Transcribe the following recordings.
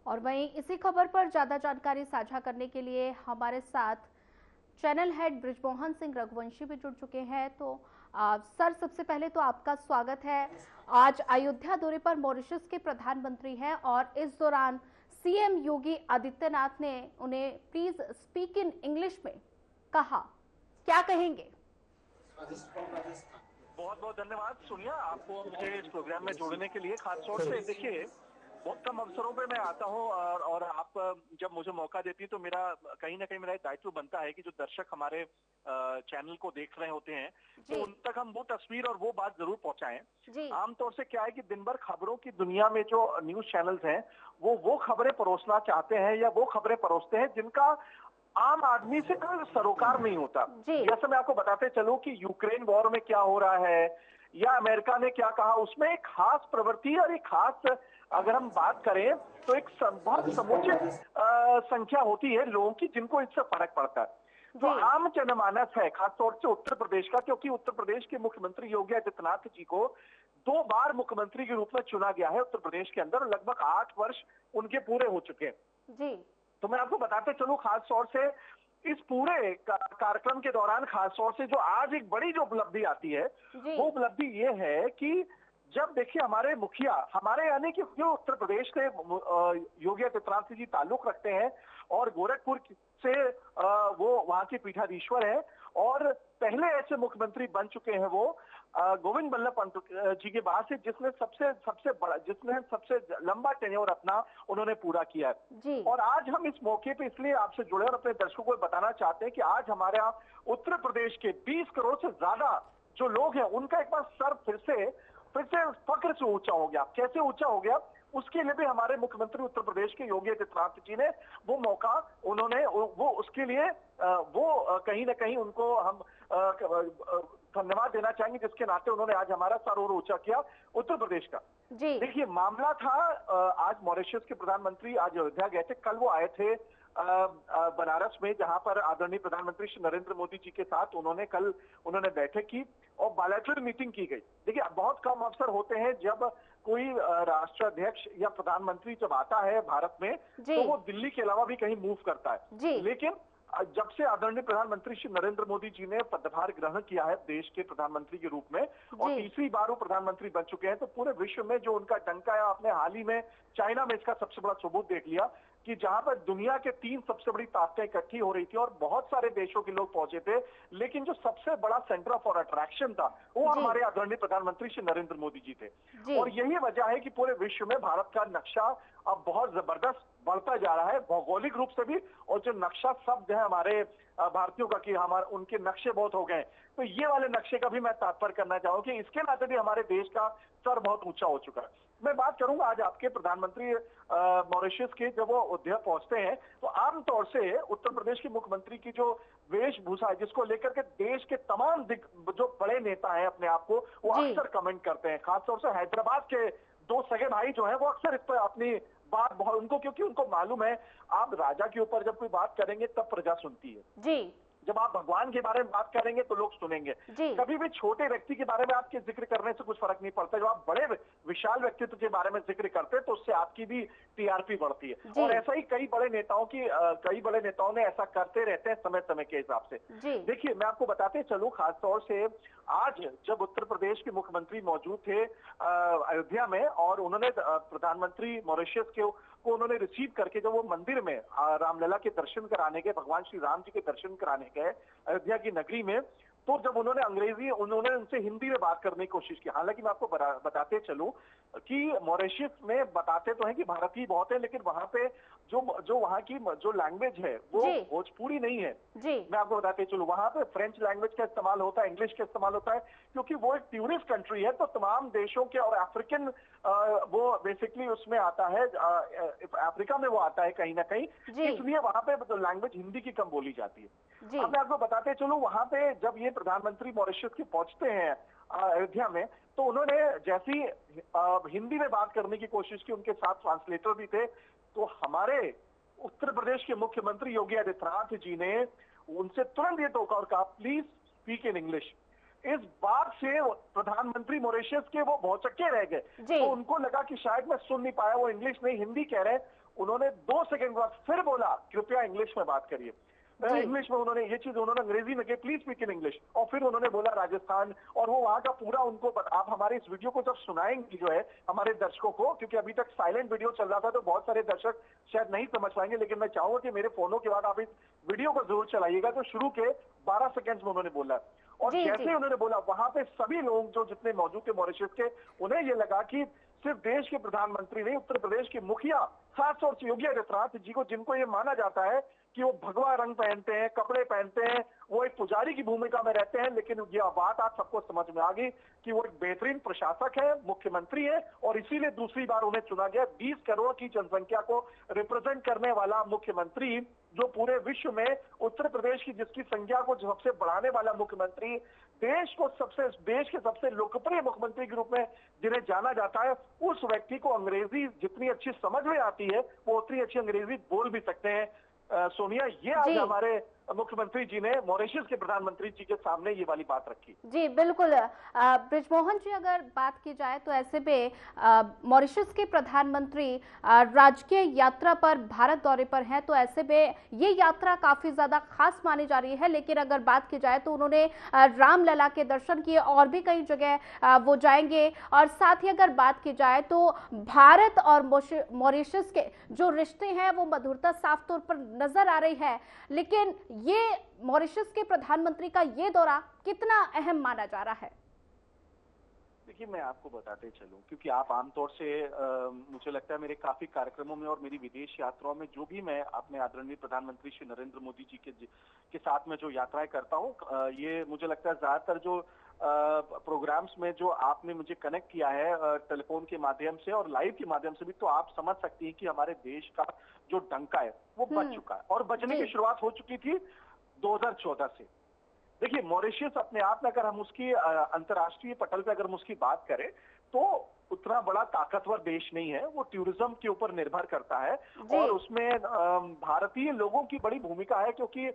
और वहीं इसी खबर पर ज्यादा जानकारी साझा करने के लिए हमारे साथ चैनल हेड बृजमोहन सिंह रघुवंशी भी जुड़ चुके हैं। तो सर, सबसे पहले तो आपका स्वागत है। आज अयोध्या दौरे पर मॉरिशस के प्रधानमंत्री हैं और इस दौरान सीएम योगी आदित्यनाथ ने उन्हें प्लीज स्पीक इन इंग्लिश में कहा, क्या कहेंगे? बहुत बहुत धन्यवाद सोनिया, आपको मुझे इस प्रोग्राम में जोड़ने के लिए। खास तौर से देखिए, बहुत कम अवसरों पे मैं आता हूँ और आप जब मुझे मौका देती है तो मेरा कहीं ना कहीं मेरा एक दायित्व बनता है कि जो दर्शक हमारे चैनल को देख रहे होते हैं तो उन तक हम वो तस्वीर और वो बात जरूर पहुंचाएं। आमतौर से क्या है कि दिन भर खबरों की दुनिया में जो न्यूज चैनल्स हैं वो खबरें परोसना चाहते हैं या वो खबरें परोसते हैं जिनका आम आदमी से कोई सरोकार नहीं होता। जैसे मैं आपको बताते चलूं कि यूक्रेन वॉर में क्या हो रहा है या अमेरिका ने क्या कहा, उसमें एक खास प्रवृत्ति और एक खास, अगर हम बात करें तो एक बहुत समुचित संख्या होती है लोगों की जिनको इससे फर्क पड़ता है। जो आम जनमानस है, खासतौर से उत्तर प्रदेश का, क्योंकि उत्तर प्रदेश के मुख्यमंत्री योगी आदित्यनाथ जी को 2 बार मुख्यमंत्री के रूप में चुना गया है उत्तर प्रदेश के अंदर, लगभग 8 वर्ष उनके पूरे हो चुके हैं। तो मैं आपको बताते चलूं, खास तौर से इस पूरे कार्यक्रम के दौरान खास तौर से जो आज एक बड़ी जो उपलब्धि आती है वो उपलब्धि ये है कि जब देखिए हमारे मुखिया, हमारे यानी कि जो उत्तर प्रदेश से योगी आदित्यनाथ जी ताल्लुक रखते हैं और गोरखपुर से वो वहां के पीठाधीश्वर हैं और पहले ऐसे मुख्यमंत्री बन चुके हैं वो गोविंद बल्लभ पंत जी के बाद से जिसने सबसे लंबा टेन्योर अपना उन्होंने पूरा किया है। और आज हम इस मौके पे इसलिए आपसे जुड़े और अपने दर्शकों को बताना चाहते हैं कि आज हमारे उत्तर प्रदेश के 20 करोड़ से ज्यादा जो लोग हैं उनका एक बार सर फिर से फक्र से ऊंचा हो गया। कैसे ऊंचा हो गया, उसके लिए भी हमारे मुख्यमंत्री उत्तर प्रदेश के योगी आदित्यनाथ जी ने वो मौका, उन्होंने वो उसके लिए वो कहीं ना कहीं उनको हम धन्यवाद देना चाहेंगे, जिसके नाते उन्होंने आज हमारा सर और ऊंचा किया उत्तर प्रदेश का। देखिए, मामला था आज मॉरिशस के प्रधानमंत्री आज अयोध्या गए थे, कल वो आए थे बनारस में, जहां पर आदरणीय प्रधानमंत्री श्री नरेंद्र मोदी जी के साथ उन्होंने बैठक की और बायलैटरल मीटिंग की गई। देखिए, बहुत कम अवसर होते हैं जब कोई राष्ट्राध्यक्ष या प्रधानमंत्री जब आता है भारत में तो वो दिल्ली के अलावा भी कहीं मूव करता है। लेकिन जब से आदरणीय प्रधानमंत्री श्री नरेंद्र मोदी जी ने पदभार ग्रहण किया है देश के प्रधानमंत्री के रूप में और तीसरी बार वो प्रधानमंत्री बन चुके हैं, तो पूरे विश्व में जो उनका डंका है, आपने हाल ही में चाइना में इसका सबसे बड़ा सबूत देख लिया कि जहां पर दुनिया के 3 सबसे बड़ी ताकतें इकट्ठी हो रही थी और बहुत सारे देशों के लोग पहुंचे थे, लेकिन जो सबसे बड़ा सेंटर ऑफ अट्रैक्शन था वो हमारे आदरणीय प्रधानमंत्री श्री नरेंद्र मोदी जी थे। और यही वजह है कि पूरे विश्व में भारत का नक्शा अब बहुत जबरदस्त बढ़ता जा रहा है, भौगोलिक रूप से भी, और जो नक्शा शब्द है हमारे भारतीयों का कि हमारे उनके नक्शे बहुत हो गए, तो ये वाले नक्शे का भी मैं तात्पर्य करना चाहूँ कि इसके नाते भी हमारे देश का स्तर बहुत ऊंचा हो चुका है। मैं बात करूंगा आज आपके प्रधानमंत्री मॉरिशस के, जब वो अयोध्या पहुंचते हैं तो आमतौर से उत्तर प्रदेश के मुख्यमंत्री की जो वेशभूषा है, जिसको लेकर के देश के तमाम जो बड़े नेता हैं अपने आप को, वो अक्सर कमेंट करते हैं। खासतौर से हैदराबाद के 2 सगे भाई जो है वो अक्सर इस पर अपनी बात बहुत, उनको, क्योंकि उनको मालूम है आप राजा के ऊपर जब कोई बात करेंगे तब प्रजा सुनती है। जब आप भगवान के बारे में बात करेंगे तो लोग सुनेंगे। कभी भी छोटे व्यक्ति के बारे में आपके जिक्र करने से कुछ फर्क नहीं पड़ता, जब आप बड़े विशाल व्यक्तित्व के बारे में जिक्र करते हैं तो उससे आपकी भी टीआरपी बढ़ती है। और ऐसा ही कई बड़े नेताओं ने ऐसा करते रहते हैं समय समय के हिसाब से। देखिए, मैं आपको बताते चलूं, खासतौर से आज जब उत्तर प्रदेश के मुख्यमंत्री मौजूद थे अयोध्या में और उन्होंने प्रधानमंत्री मॉरिशस को उन्होंने रिसीव करके जब वो मंदिर में रामलला के दर्शन कराने गए, भगवान श्री राम जी के दर्शन कराने गए अयोध्या की नगरी में, तो जब उन्होंने उनसे हिंदी में बात करने की कोशिश की। हालांकि मैं आपको बताते चलूं कि मॉरिशस में बताते तो हैं कि भारतीय बहुत है, लेकिन वहां पे जो वहां की जो लैंग्वेज है वो भोजपुरी नहीं है। मैं आपको बताते चलूं, वहां पे फ्रेंच लैंग्वेज का इस्तेमाल होता है, इंग्लिश का इस्तेमाल होता है, क्योंकि वो एक टूरिस्ट कंट्री है, तो तमाम देशों के और अफ्रीकन वो बेसिकली उसमें आता है, अफ्रीका में वो आता है कहीं ना कहीं, इसलिए वहां पे तो लैंग्वेज हिंदी की कम बोली जाती है। अब मैं आपको बताते चलूं, वहां पे जब ये प्रधानमंत्री मॉरिशस के पहुंचते हैं अयोध्या में, तो उन्होंने जैसी हिंदी में बात करने की कोशिश की, उनके साथ ट्रांसलेटर भी थे, तो हमारे उत्तर प्रदेश के मुख्यमंत्री योगी आदित्यनाथ जी ने उनसे तुरंत ये टोका और कहा, प्लीज स्पीक इन इंग्लिश। इस बात से प्रधानमंत्री मॉरिशस के वो भौचक्के रह गए। तो उनको लगा कि शायद मैं सुन नहीं पाया, वो इंग्लिश नहीं हिंदी कह रहे हैं। उन्होंने 2 सेकंड बाद फिर बोला कृपया इंग्लिश में बात करिए। इंग्लिश में उन्होंने ये चीज उन्होंने अंग्रेजी में कही, प्लीज स्पीक इन इंग्लिश। और फिर उन्होंने बोला राजस्थान, और वो वहां का पूरा उनको आप हमारे इस वीडियो को जब सुनाएंगे जो है हमारे दर्शकों को, क्योंकि अभी तक साइलेंट वीडियो चल रहा था तो बहुत सारे दर्शक शायद नहीं समझ पाएंगे, लेकिन मैं चाहूंगा कि मेरे फोनों के बाद आप इस वीडियो को जरूर चलाइएगा। तो शुरू के 12 सेकेंड में उन्होंने बोला, और जैसे उन्होंने बोला वहां पे सभी लोग जो जितने मौजूद थे मॉरिशस के, उन्हें ये लगा कि सिर्फ देश के प्रधानमंत्री नहीं, उत्तर प्रदेश के मुखिया खासतौर से योगी आदित्यनाथ जी को, जिनको ये माना जाता है कि वो भगवा रंग पहनते हैं, कपड़े पहनते हैं, वो एक पुजारी की भूमिका में रहते हैं, लेकिन ये बात आज सबको समझ में आ गई कि वो एक बेहतरीन प्रशासक है, मुख्यमंत्री है, और इसीलिए दूसरी बार उन्हें चुना गया। 20 करोड़ की जनसंख्या को रिप्रेजेंट करने वाला मुख्यमंत्री, जो पूरे विश्व में उत्तर प्रदेश की जिसकी संख्या को सबसे बढ़ाने वाला मुख्यमंत्री, देश के सबसे लोकप्रिय मुख्यमंत्री के रूप में जिन्हें जाना जाता है, उस व्यक्ति को अंग्रेजी जितनी अच्छी समझ में आती है वो उतनी अच्छी अंग्रेजी बोल भी सकते हैं। सोनिया, ये आज हमारे मुख्यमंत्री जी ने मॉरिशस के प्रधानमंत्री जी के सामने ये वाली बात रखी। जी बिल्कुल। बृजमोहन जी, अगर बात की जाए तो ऐसे में मॉरिशस के प्रधानमंत्री राजकीय यात्रा पर भारत दौरे पर हैं, तो ऐसे में ये यात्रा काफी ज्यादा खास मानी जा रही है। लेकिन अगर बात की जाए तो उन्होंने रामलला के दर्शन किए, और भी कई जगह वो जाएंगे। और साथ ही अगर बात की जाए तो भारत और मॉरिशस के जो रिश्ते हैं वो मधुरता साफ तौर पर नजर आ रही है। लेकिन ये मॉरिशस के प्रधानमंत्री का ये दौरा कितना अहम माना जा रहा है? देखिए, मैं आपको बताते चलूं, क्योंकि आप आमतौर से मुझे लगता है मेरे काफी कार्यक्रमों में और मेरी विदेश यात्राओं में जो भी मैं अपने आदरणीय प्रधानमंत्री श्री नरेंद्र मोदी जी के साथ में जो यात्राएं करता हूं, ये मुझे लगता है ज्यादातर जो प्रोग्राम्स में जो आपने मुझे कनेक्ट किया है टेलीफोन के माध्यम से और लाइव के माध्यम से भी, तो आप समझ सकती हैं कि हमारे देश का जो डंका है वो बज चुका है, और बजने की शुरुआत हो चुकी थी 2014 से। देखिए, मॉरिशस अपने आप में अगर हम उसकी अंतर्राष्ट्रीय पटल पे अगर हम उसकी बात करें तो उतना बड़ा ताकतवर देश नहीं है। वो टूरिज्म के ऊपर निर्भर करता है, और उसमें भारतीय लोगों की बड़ी भूमिका है, क्योंकि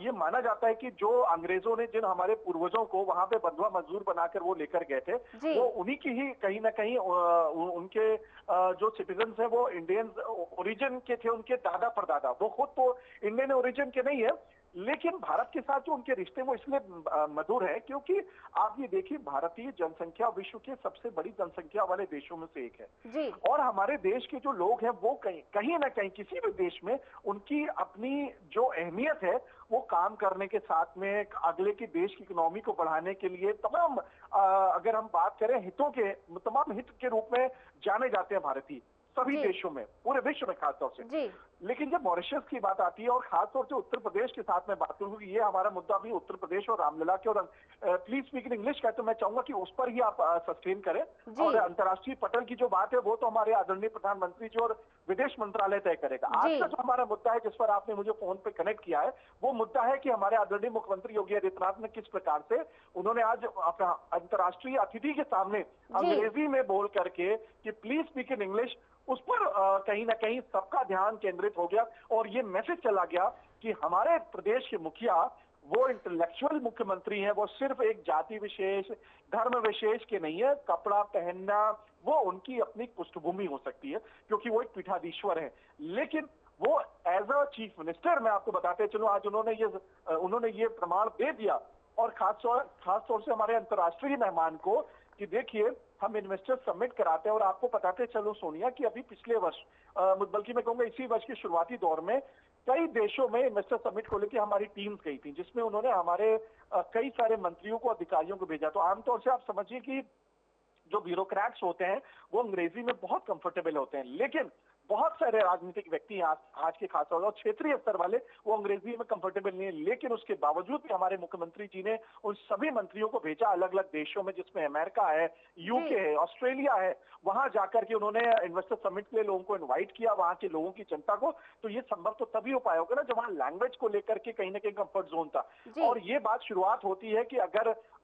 ये माना जाता है कि जो अंग्रेजों ने जिन हमारे पूर्वजों को वहां पे बंधुआ मजदूर बनाकर वो लेकर गए थे, वो उन्हीं की ही कहीं ना कहीं उनके जो सिटीजन है वो इंडियन ओरिजिन के थे, उनके दादा परदादा। वो खुद तो इंडियन ओरिजिन के नहीं है, लेकिन भारत के साथ जो उनके रिश्ते वो इसलिए मधुर है क्योंकि आप ये देखिए, भारतीय जनसंख्या विश्व के सबसे बड़ी जनसंख्या वाले देशों में से एक है, और हमारे देश के जो लोग हैं वो कहीं ना कहीं किसी भी देश में उनकी अपनी जो अहमियत है वो काम करने के साथ में अगले की देश की इकोनॉमी को बढ़ाने के लिए तमाम अगर हम बात करें हितों के, तमाम हित के रूप में जाने जाते हैं भारतीय सभी देशों में, पूरे विश्व में खासतौर से। लेकिन जब मॉरिशस की बात आती है और खासतौर से उत्तर प्रदेश के साथ में बात करूंगी, ये हमारा मुद्दा भी उत्तर प्रदेश और रामलला के, और प्लीज स्पीक इन इंग्लिश का, तो मैं चाहूंगा कि उस पर ही आप सस्टेन करें। और अंतर्राष्ट्रीय पटल की जो बात है वो तो हमारे आदरणीय प्रधानमंत्री जी और विदेश मंत्रालय तय करेगा। आज का जो हमारा मुद्दा है जिस पर आपने मुझे फोन पे कनेक्ट किया है, वो मुद्दा है कि हमारे आदरणीय मुख्यमंत्री योगी आदित्यनाथ ने किस प्रकार से उन्होंने आज अपना अंतर्राष्ट्रीय अतिथि के सामने अंग्रेजी में बोल करके कि प्लीज स्पीक इन इंग्लिश, उस पर कहीं ना कहीं सबका ध्यान केंद्रित हो गया, और ये मैसेज चला गया कि हमारे प्रदेश के मुखिया वो इंटेलेक्चुअल मुख्यमंत्री हैं, वो सिर्फ एक जाति विशेष, धर्म विशेष के नहीं है। कपड़ा पहनना वो उनकी अपनी पृष्ठभूमि हो सकती है क्योंकि वो एक पीठाधीश्वर है, लेकिन वो एज अ चीफ मिनिस्टर, मैं आपको बताते चलूं, आज उन्होंने ये प्रमाण दे दिया, और खासतौर से हमारे अंतर्राष्ट्रीय मेहमान को कि देखिए हम इन्वेस्टर समिट कराते हैं। और आपको बताते चलो सोनिया कि अभी पिछले वर्ष, बल्कि मैं कहूंगा इसी वर्ष के शुरुआती दौर में कई देशों में इन्वेस्टर समिट को लेकर हमारी टीम्स गई थी, जिसमें उन्होंने हमारे कई सारे मंत्रियों को, अधिकारियों को भेजा। तो आमतौर से आप समझिए कि जो ब्यूरोक्रेट्स होते हैं वो अंग्रेजी में बहुत कंफर्टेबल होते हैं, लेकिन बहुत सारे राजनीतिक व्यक्ति आज के खासतौर पर क्षेत्रीय स्तर वाले वो अंग्रेजी में कंफर्टेबल नहीं है, लेकिन उसके बावजूद भी हमारे मुख्यमंत्री जी ने उन सभी मंत्रियों को भेजा अलग अलग देशों में, जिसमें अमेरिका है, यूके है, ऑस्ट्रेलिया है, वहां जाकर के उन्होंने इन्वेस्टर समिट के लिए लोगों को इन्वाइट किया, वहां के लोगों की जनता को। तो ये संभव तो तभी हो पाया होगा ना जब वहां लैंग्वेज को लेकर के कहीं ना कहीं कंफर्ट जोन था। और ये बात शुरुआत होती है कि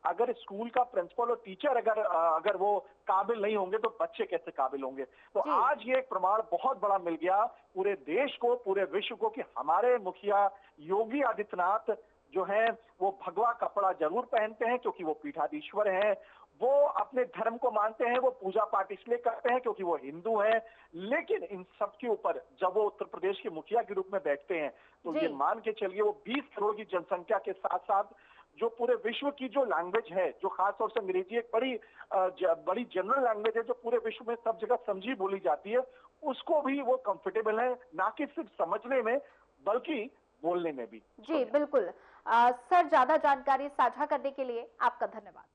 अगर स्कूल का प्रिंसिपल और टीचर अगर वो काबिल नहीं होंगे तो बच्चे कैसे काबिल होंगे। तो आज ये एक प्रमाण बहुत बड़ा मिल गया पूरे देश को, पूरे विश्व को, कि हमारे मुखिया योगी आदित्यनाथ जो है वो भगवा कपड़ा जरूर पहनते हैं क्योंकि वो पीठाधीश्वर हैं, वो अपने धर्म को मानते हैं, वो पूजा पाठ इसलिए करते हैं क्योंकि वो हिंदू हैं। लेकिन इन सब के ऊपर जब वो उत्तर प्रदेश के मुखिया के रूप में बैठते हैं तो ये मान के चलिए वो 20 करोड़ की जनसंख्या के साथ साथ जो पूरे विश्व की जो लैंग्वेज है, जो खास तौर से अंग्रेजी एक बड़ी जनरल लैंग्वेज है जो पूरे विश्व में सब जगह समझी बोली जाती है, उसको भी वो कंफर्टेबल है, ना कि सिर्फ समझने में बल्कि बोलने में भी। जी बिल्कुल। सर, ज्यादा जानकारी साझा करने के लिए आपका धन्यवाद।